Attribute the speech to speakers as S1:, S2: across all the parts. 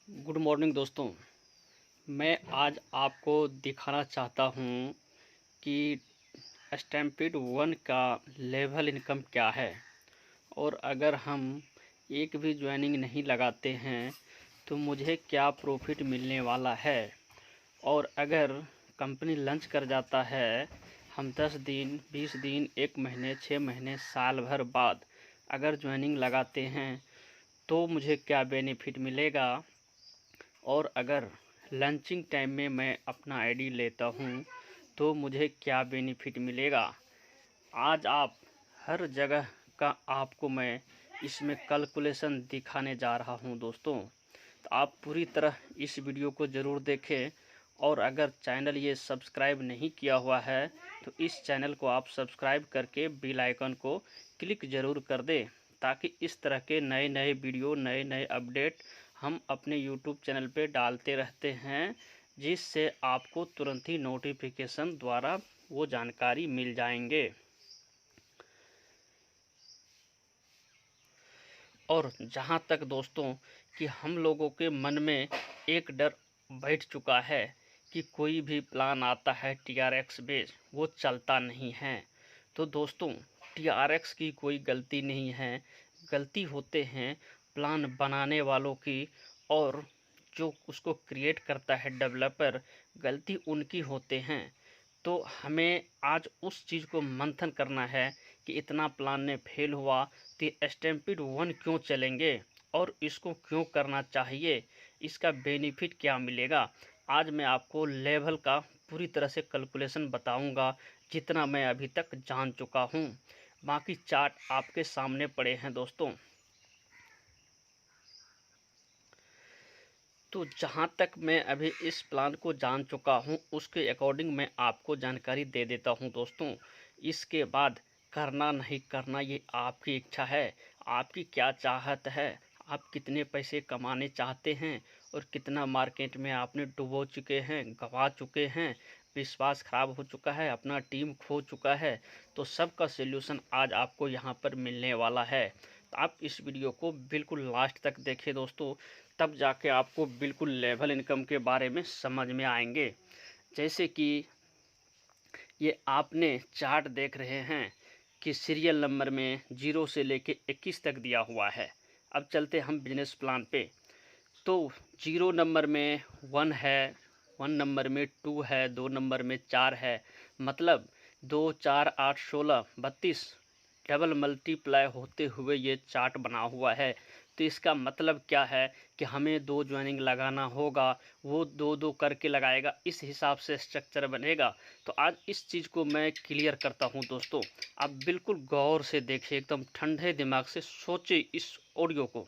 S1: Good morning दोस्तों। मैं आज आपको दिखाना चाहता हूँ कि स्टैम्पिड वन का लेवल इनकम क्या है और अगर हम एक भी ज्वाइनिंग नहीं लगाते हैं तो मुझे क्या प्रॉफिट मिलने वाला है। और अगर कंपनी लंच कर जाता है, हम 10 दिन 20 दिन 1 महीने 6 महीने साल भर बाद अगर ज्वाइनिंग लगाते हैं तो मुझे क्या बेनिफिट मिलेगा। और अगर लंचिंग टाइम में मैं अपना आईडी लेता हूँ तो मुझे क्या बेनिफिट मिलेगा। आज आप हर जगह का आपको मैं इसमें कैलकुलेशन दिखाने जा रहा हूँ दोस्तों। तो आप पूरी तरह इस वीडियो को ज़रूर देखें और अगर चैनल ये सब्सक्राइब नहीं किया हुआ है तो इस चैनल को आप सब्सक्राइब करके बेल आइकन को क्लिक ज़रूर कर दें, ताकि इस तरह के नए नए वीडियो नए नए अपडेट हम अपने यूट्यूब चैनल पे डालते रहते हैं, जिससे आपको तुरंत ही नोटिफिकेशन द्वारा वो जानकारी मिल जाएंगे। और जहाँ तक दोस्तों कि हम लोगों के मन में एक डर बैठ चुका है कि कोई भी प्लान आता है TRX बेस वो चलता नहीं है। तो दोस्तों TRX की कोई गलती नहीं है, गलती होते हैं प्लान बनाने वालों की, और जो उसको क्रिएट करता है डेवलपर, गलती उनकी होते हैं। तो हमें आज उस चीज़ को मंथन करना है कि इतना प्लान ने फेल हुआ तो स्टैम्पिड वन क्यों चलेंगे और इसको क्यों करना चाहिए, इसका बेनिफिट क्या मिलेगा। आज मैं आपको लेवल का पूरी तरह से कैलकुलेशन बताऊंगा, जितना मैं अभी तक जान चुका हूं। बाकी चार्ट आपके सामने पड़े हैं दोस्तों। तो जहाँ तक मैं अभी इस प्लान को जान चुका हूँ उसके अकॉर्डिंग मैं आपको जानकारी दे देता हूँ दोस्तों। इसके बाद करना नहीं करना ये आपकी इच्छा है, आपकी क्या चाहत है, आप कितने पैसे कमाने चाहते हैं और कितना मार्केट में आपने डुबो चुके हैं, गंवा चुके हैं, विश्वास खराब हो चुका है, अपना टीम खो चुका है। तो सबका सलूशन आज आपको यहाँ पर मिलने वाला है। तो आप इस वीडियो को बिल्कुल लास्ट तक देखें दोस्तों, तब जाके आपको बिल्कुल लेवल इनकम के बारे में समझ में आएंगे। जैसे कि ये आपने चार्ट देख रहे हैं कि सीरियल नंबर में 0 से लेके 21 तक दिया हुआ है। अब चलते हम बिजनेस प्लान पे। तो 0 नंबर में 1 है, 1 नंबर में 2 है, 2 नंबर में 4 है, मतलब 2 4 8 16 32 डबल मल्टीप्लाई होते हुए ये चार्ट बना हुआ है। तो इसका मतलब क्या है कि हमें 2 ज्वाइनिंग लगाना होगा, वो 2 करके लगाएगा, इस हिसाब से स्ट्रक्चर बनेगा। तो आज इस चीज़ को मैं क्लियर करता हूं दोस्तों, आप बिल्कुल गौर से देखिए, एकदम ठंडे दिमाग से सोचे इस ऑडियो को।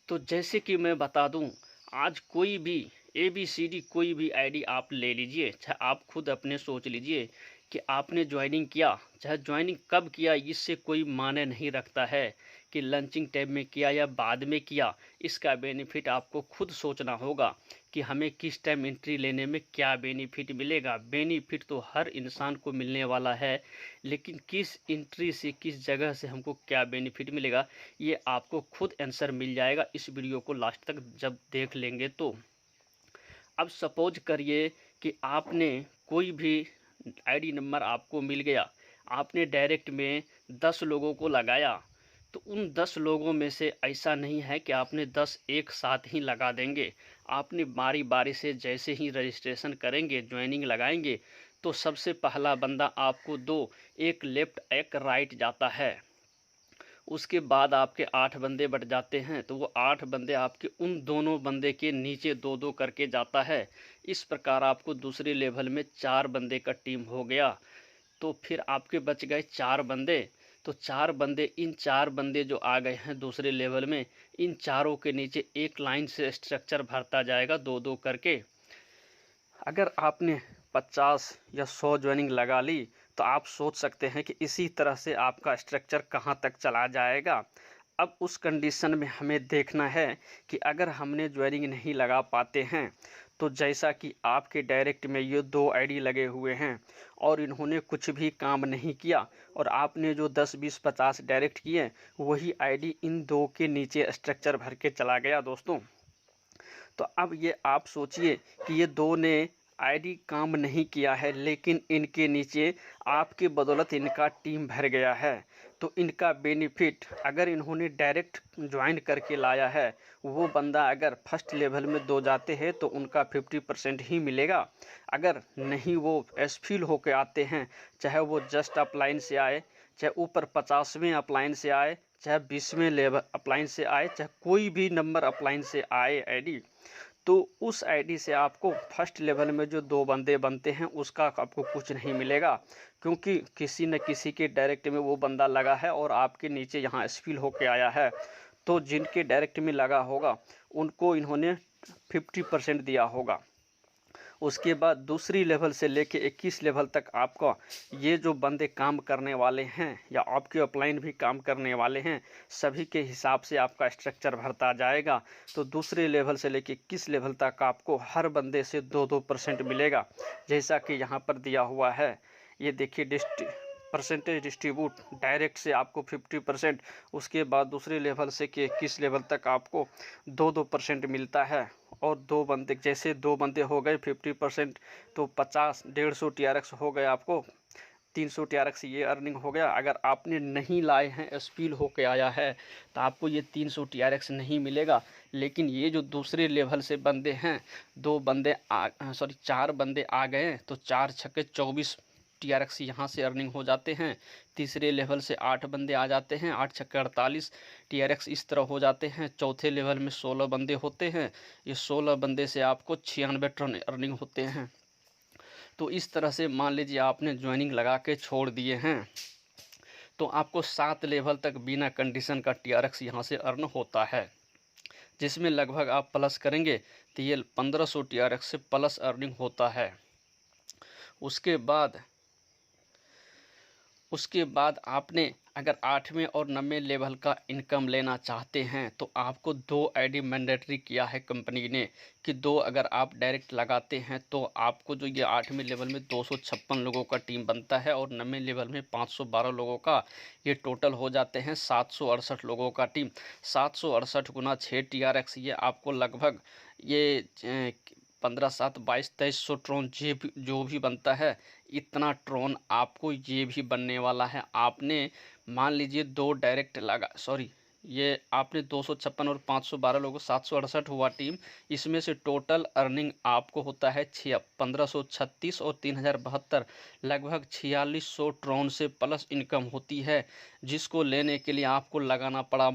S1: तो जैसे कि मैं बता दूं, आज कोई भी ABCD कोई भी आईडी आप ले लीजिए, चाहे आप खुद अपने सोच लीजिए कि आपने ज्वाइनिंग किया, चाहे ज्वाइनिंग कब किया इससे कोई मायने नहीं रखता है कि लंचिंग टाइम में किया या बाद में किया। इसका बेनिफिट आपको खुद सोचना होगा कि हमें किस टाइम एंट्री लेने में क्या बेनिफिट मिलेगा। बेनिफिट तो हर इंसान को मिलने वाला है, लेकिन किस एंट्री से किस जगह से हमको क्या बेनिफिट मिलेगा ये आपको खुद आंसर मिल जाएगा इस वीडियो को लास्ट तक जब देख लेंगे तो। अब सपोज करिए कि आपने कोई भी आईडी नंबर आपको मिल गया, आपने डायरेक्ट में 10 लोगों को लगाया। तो उन 10 लोगों में से ऐसा नहीं है कि आपने 10 एक साथ ही लगा देंगे। आपने बारी बारी से जैसे ही रजिस्ट्रेशन करेंगे, ज्वाइनिंग लगाएंगे, तो सबसे पहला बंदा आपको 2, एक लेफ्ट एक राइट जाता है। उसके बाद आपके 8 बंदे बढ़ जाते हैं, तो वो 8 बंदे आपके उन दोनों बंदे के नीचे 2 करके जाता है। इस प्रकार आपको दूसरे लेवल में 4 बंदे का टीम हो गया। तो फिर आपके बच गए 4 बंदे। तो 4 बंदे, इन 4 बंदे जो आ गए हैं दूसरे लेवल में, इन चारों के नीचे एक लाइन से स्ट्रक्चर भरता जाएगा 2 करके। अगर आपने 50 या 100 ज्वाइनिंग लगा ली तो आप सोच सकते हैं कि इसी तरह से आपका स्ट्रक्चर कहाँ तक चला जाएगा। अब उस कंडीशन में हमें देखना है कि अगर हमने ज्वाइनिंग नहीं लगा पाते हैं, तो जैसा कि आपके डायरेक्ट में ये 2 आईडी लगे हुए हैं और इन्होंने कुछ भी काम नहीं किया, और आपने जो 10 20 50 डायरेक्ट किए, वही आईडी इन 2 के नीचे स्ट्रक्चर भर के चला गया दोस्तों। तो अब ये आप सोचिए कि ये दो ने आईडी काम नहीं किया है, लेकिन इनके नीचे आपकी बदौलत इनका टीम भर गया है। तो इनका बेनिफिट अगर इन्होंने डायरेक्ट ज्वाइन करके लाया है, वो बंदा अगर फर्स्ट लेवल में 2 जाते हैं तो उनका 50% ही मिलेगा। अगर नहीं वो एसफिल होके आते हैं, चाहे वो जस्ट अपलाइन से आए, चाहे ऊपर 50वें अपलाइन से आए, चाहे 20वें लेवल अपलाइन से आए, चाहे कोई भी नंबर अपलाइन से आए आईडी, तो उस आईडी से आपको फर्स्ट लेवल में जो 2 बंदे बनते हैं उसका आपको कुछ नहीं मिलेगा, क्योंकि किसी न किसी के डायरेक्ट में वो बंदा लगा है और आपके नीचे यहाँ एसफिल होके आया है। तो जिनके डायरेक्ट में लगा होगा उनको इन्होंने 50% दिया होगा। उसके बाद दूसरी लेवल से लेके 21 लेवल तक आपका ये जो बंदे काम करने वाले हैं या आपके अपलाइन भी काम करने वाले हैं, सभी के हिसाब से आपका स्ट्रक्चर भरता जाएगा। तो दूसरे लेवल से लेके 21 लेवल तक आपको हर बंदे से 2-2% मिलेगा, जैसा कि यहाँ पर दिया हुआ है। ये देखिए परसेंटेज डिस्ट्रीब्यूट डायरेक्ट से आपको 50%, उसके बाद दूसरे लेवल से के 21 लेवल तक आपको 2-2% मिलता है। और 2 बंदे, जैसे 2 बंदे हो गए 50%, तो 150 TRX हो गए, आपको 300 TRX ये अर्निंग हो गया। अगर आपने नहीं लाए हैं, एसपील होके आया है, तो आपको ये 300 TRX नहीं मिलेगा। लेकिन ये जो दूसरे लेवल से बंदे हैं, 4 बंदे आ गए, तो 4 छक्के 24 TRX यहाँ से अर्निंग हो जाते हैं। तीसरे लेवल से 8 बंदे आ जाते हैं, 8 छक्के 48 TRX इस तरह हो जाते हैं। चौथे लेवल में 16 बंदे होते हैं, ये 16 बंदे से आपको 96 टन अर्निंग होते हैं। तो इस तरह से मान लीजिए आपने ज्वाइनिंग लगा के छोड़ दिए हैं, तो आपको 7 लेवल तक बिना कंडीशन का TRX यहाँ से अर्न होता है, जिसमें लगभग आप प्लस करेंगे तो ये 1500 TRX से प्लस अर्निंग होता है। उसके बाद आपने अगर 8वें और 9वें लेवल का इनकम लेना चाहते हैं, तो आपको 2 आईडी मैंडेटरी किया है कंपनी ने, कि 2 अगर आप डायरेक्ट लगाते हैं तो आपको जो ये 8वें लेवल में 256 लोगों का टीम बनता है और 9वें लेवल में 512 लोगों का, ये टोटल हो जाते हैं 768 लोगों का टीम। 768 गुना 6 TRX, ये आपको लगभग ये 15 7 22 2300 ट्रोन जो भी बनता है, इतना ट्रोन आपको ये भी बनने वाला है। आपने मान लीजिए 2 डायरेक्ट लगा, ये आपने 256 और 512 लोगों, 768 हुआ टीम। इसमें से टोटल अर्निंग आपको होता है 1536 और 3072, लगभग 4600 ट्रोन से प्लस इनकम होती है, जिसको लेने के लिए आपको लगाना पड़ा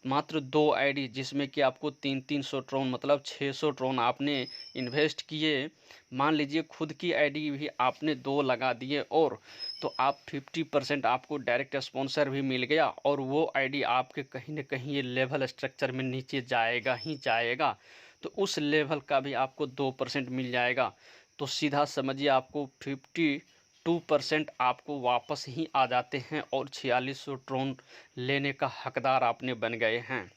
S1: मात्र 2 आईडी, जिसमें कि आपको 300 ट्रोन, मतलब 600 ट्रोन आपने इन्वेस्ट किए। मान लीजिए खुद की आईडी भी आपने 2 लगा दिए, और तो आप 50% आपको डायरेक्ट स्पॉन्सर भी मिल गया, और वो आईडी आपके कहीं न कहीं ये लेवल स्ट्रक्चर में नीचे जाएगा ही जाएगा, तो उस लेवल का भी आपको 2% मिल जाएगा। तो सीधा समझिए आपको 52% आपको वापस ही आ जाते हैं, और 4600 ट्रोन लेने का हकदार आपने बन गए हैं।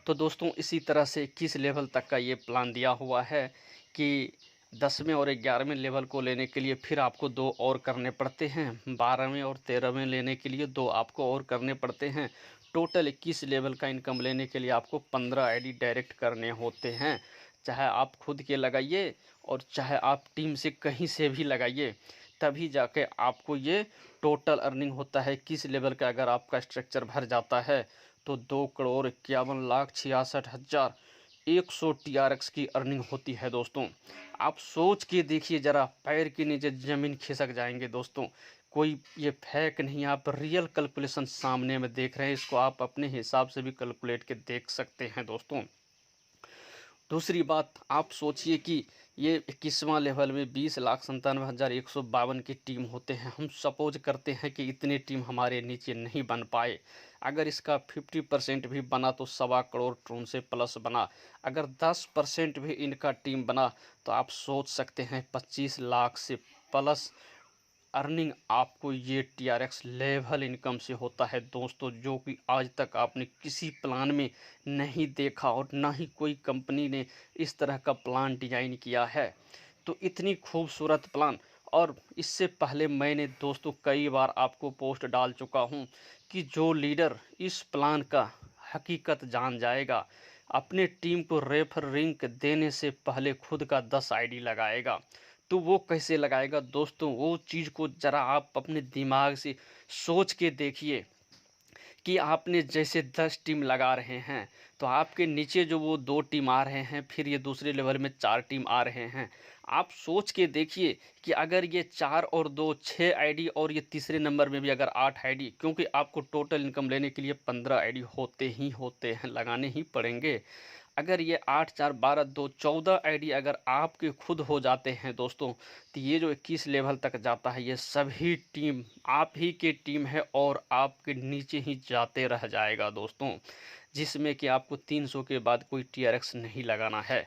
S1: तो दोस्तों, इसी तरह से 21 लेवल तक का ये प्लान दिया हुआ है कि 10वें और 11वें लेवल को लेने के लिए फिर आपको 2 और करने पड़ते हैं, 12वें और 13वें लेने के लिए 2 आपको और करने पड़ते हैं। टोटल 21 लेवल का इनकम लेने के लिए आपको 15 आईडी डायरेक्ट करने होते हैं, चाहे आप खुद के लगाइए और चाहे आप टीम से कहीं से भी लगाइए, तभी जाके आपको ये टोटल अर्निंग होता है। 21 लेवल का अगर आपका स्ट्रक्चर भर जाता है तो 2,51,66,100 TRX की अर्निंग होती है दोस्तों। आप सोच के देखिए ज़रा, पैर के नीचे ज़मीन खिसक जाएंगे दोस्तों। कोई ये फेक नहीं, आप रियल कैलकुलेशन सामने में देख रहे हैं, इसको आप अपने हिसाब से भी कैलकुलेट के देख सकते हैं दोस्तों। दूसरी बात, आप सोचिए कि ये 21वां लेवल में 20,97,152 की टीम होते हैं। हम सपोज करते हैं कि इतनी टीम हमारे नीचे नहीं बन पाए, अगर इसका 50% भी बना तो 1.25 करोड़ ट्रोन से प्लस बना। अगर 10% भी इनका टीम बना तो आप सोच सकते हैं 25 लाख से प्लस अर्निंग आपको ये TRX लेवल इनकम से होता है दोस्तों, जो कि आज तक आपने किसी प्लान में नहीं देखा, और ना ही कोई कंपनी ने इस तरह का प्लान डिजाइन किया है। तो इतनी खूबसूरत प्लान, और इससे पहले मैंने दोस्तों कई बार आपको पोस्ट डाल चुका हूँ कि जो लीडर इस प्लान का हकीकत जान जाएगा, अपने टीम को रेफरिंग देने से पहले खुद का 10 आईडी लगाएगा। तो वो कैसे लगाएगा दोस्तों, वो चीज़ को ज़रा आप अपने दिमाग से सोच के देखिए कि आपने जैसे 10 टीम लगा रहे हैं तो आपके नीचे जो वो 2 टीम आ रहे हैं, फिर ये दूसरे लेवल में 4 टीम आ रहे हैं। आप सोच के देखिए कि अगर ये 4 और 2 6 आईडी और ये तीसरे नंबर में भी अगर 8 आईडी, क्योंकि आपको टोटल इनकम लेने के लिए 15 आईडी होते हैं, लगाने ही पड़ेंगे। अगर ये 8 4 12 2 14 आईडी अगर आपके खुद हो जाते हैं दोस्तों, तो ये जो 21 लेवल तक जाता है ये सभी टीम आप ही की टीम है और आपके नीचे ही जाते रह जाएगा दोस्तों, जिसमें कि आपको 300 के बाद कोई टीआरएक्स नहीं लगाना है।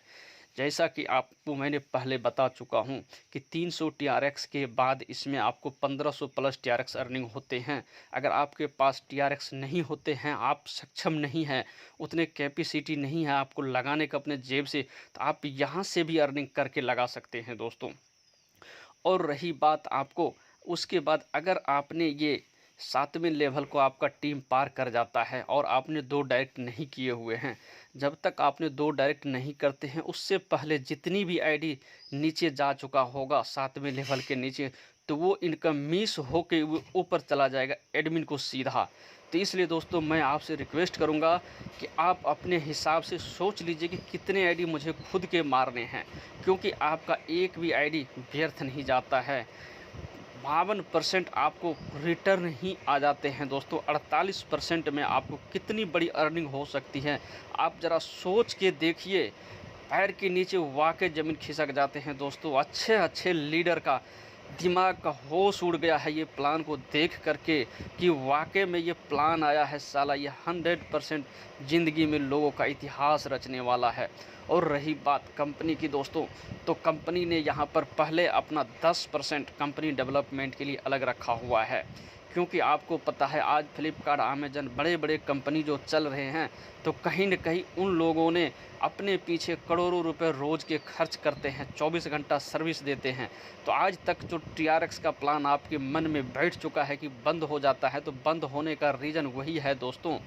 S1: जैसा कि आपको मैंने पहले बता चुका हूं कि 300 टीआरएक्स के बाद इसमें आपको 1500 प्लस टीआरएक्स अर्निंग होते हैं। अगर आपके पास टीआरएक्स नहीं होते हैं, आप सक्षम नहीं हैं, उतने कैपेसिटी नहीं है आपको लगाने का अपने जेब से, तो आप यहां से भी अर्निंग करके लगा सकते हैं दोस्तों। और रही बात आपको, उसके बाद अगर आपने ये 7वें लेवल को आपका टीम पार कर जाता है और आपने 2 डायरेक्ट नहीं किए हुए हैं, जब तक आपने 2 डायरेक्ट नहीं करते हैं उससे पहले जितनी भी आईडी नीचे जा चुका होगा 7वें लेवल के नीचे, तो वो इनकम मिस होके ऊपर चला जाएगा एडमिन को सीधा। तो इसलिए दोस्तों मैं आपसे रिक्वेस्ट करूंगा कि आप अपने हिसाब से सोच लीजिए कि कितने आईडी मुझे खुद के मारने हैं, क्योंकि आपका एक भी आईडी व्यर्थ नहीं जाता है। 52% आपको रिटर्न ही आ जाते हैं दोस्तों। 48% में आपको कितनी बड़ी अर्निंग हो सकती है, आप ज़रा सोच के देखिए। पैर के नीचे वाकई ज़मीन खिसक जाते हैं दोस्तों। अच्छे अच्छे लीडर का दिमाग का होश उड़ गया है ये प्लान को देख करके कि वाकई में ये प्लान आया है साला, ये 100% ज़िंदगी में लोगों का इतिहास रचने वाला है। और रही बात कंपनी की दोस्तों, तो कंपनी ने यहाँ पर पहले अपना 10% कंपनी डेवलपमेंट के लिए अलग रखा हुआ है, क्योंकि आपको पता है आज फ्लिपकार्ट, अमेजन, बड़े बड़े कंपनी जो चल रहे हैं, तो कहीं न कहीं उन लोगों ने अपने पीछे करोड़ों रुपए रोज़ के खर्च करते हैं, 24 घंटा सर्विस देते हैं। तो आज तक जो टीआरएक्स का प्लान आपके मन में बैठ चुका है कि बंद हो जाता है, तो बंद होने का रीज़न वही है दोस्तों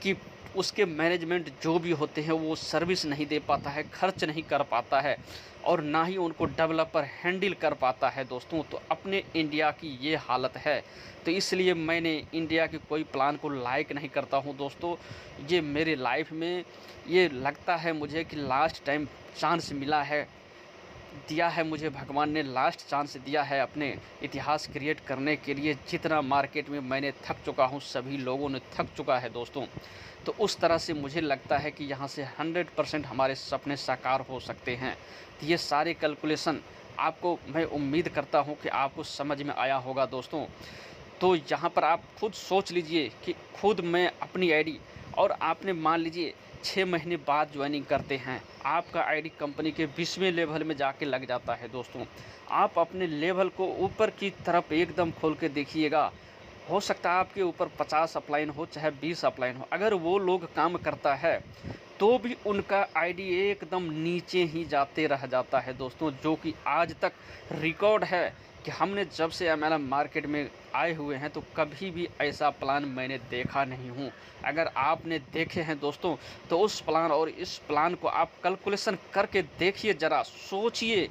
S1: कि उसके मैनेजमेंट जो भी होते हैं वो सर्विस नहीं दे पाता है, खर्च नहीं कर पाता है, और ना ही उनको डेवलपर हैंडल कर पाता है दोस्तों। तो अपने इंडिया की ये हालत है, तो इसलिए मैंने इंडिया के कोई प्लान को लाइक नहीं करता हूँ दोस्तों। ये मेरे लाइफ में ये लगता है मुझे कि लास्ट टाइम चांस मिला है, दिया है मुझे भगवान ने, लास्ट चांस दिया है अपने इतिहास क्रिएट करने के लिए। जितना मार्केट में मैंने थक चुका हूँ, सभी लोगों ने थक चुका है दोस्तों। तो उस तरह से मुझे लगता है कि यहाँ से 100% हमारे सपने साकार हो सकते हैं। तो ये सारे कैलकुलेशन आपको मैं उम्मीद करता हूँ कि आपको समझ में आया होगा दोस्तों। तो यहाँ पर आप खुद सोच लीजिए कि खुद मैं अपनी आईडी, और आपने मान लीजिए 6 महीने बाद ज्वाइनिंग करते हैं, आपका आईडी कंपनी के 20वें लेवल में जाके लग जाता है दोस्तों। आप अपने लेवल को ऊपर की तरफ एकदम खोल के देखिएगा, हो सकता है आपके ऊपर 50 अपलाइन हो चाहे 20 अपलाइन हो, अगर वो लोग काम करता है तो भी उनका आईडी एकदम नीचे ही जाते रह जाता है दोस्तों, जो कि आज तक रिकॉर्ड है कि हमने जब से MLM मार्केट में आए हुए हैं तो कभी भी ऐसा प्लान मैंने देखा नहीं हूं। अगर आपने देखे हैं दोस्तों, तो उस प्लान और इस प्लान को आप कैलकुलेशन करके देखिए, ज़रा सोचिए।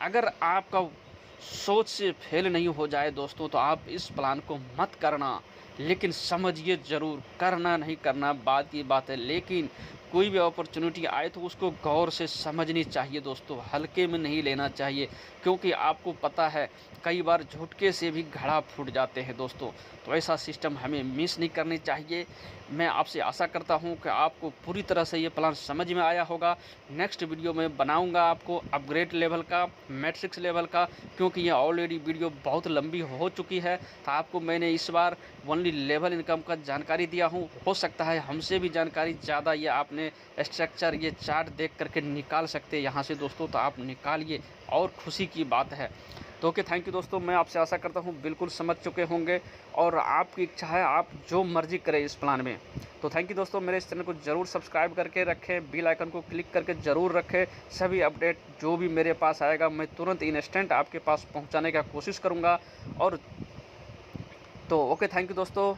S1: अगर आपका सोच से फेल नहीं हो जाए दोस्तों, तो आप इस प्लान को मत करना, लेकिन समझिए ज़रूर। करना नहीं करना बात की बात है, लेकिन कोई भी अपॉर्चुनिटी आए तो उसको गौर से समझनी चाहिए दोस्तों, हल्के में नहीं लेना चाहिए, क्योंकि आपको पता है कई बार झटके से भी घड़ा फूट जाते हैं दोस्तों। तो ऐसा सिस्टम हमें मिस नहीं करनी चाहिए। मैं आपसे आशा करता हूं कि आपको पूरी तरह से ये प्लान समझ में आया होगा। नेक्स्ट वीडियो में बनाऊंगा आपको अपग्रेड लेवल का, मैट्रिक्स लेवल का, क्योंकि ये ऑलरेडी वीडियो बहुत लंबी हो चुकी है। तो आपको मैंने इस बार ओनली लेवल इनकम का जानकारी दिया हूँ, हो सकता है हमसे भी जानकारी ज़्यादा ये आपने स्ट्रक्चर, ये चार्ट देख करके निकाल सकते हैं यहाँ से दोस्तों, तो आप निकालिए और खुशी की बात है। तो ओके, थैंक यू दोस्तों। मैं आपसे आशा करता हूँ बिल्कुल समझ चुके होंगे, और आपकी इच्छा है आप जो मर्जी करें इस प्लान में। तो थैंक यू दोस्तों, मेरे इस चैनल को ज़रूर सब्सक्राइब करके रखें, बेल आइकन को क्लिक करके ज़रूर रखें। सभी अपडेट जो भी मेरे पास आएगा मैं तुरंत इंस्टेंट आपके पास पहुँचाने का कोशिश करूँगा। और तो ओके, थैंक यू दोस्तों।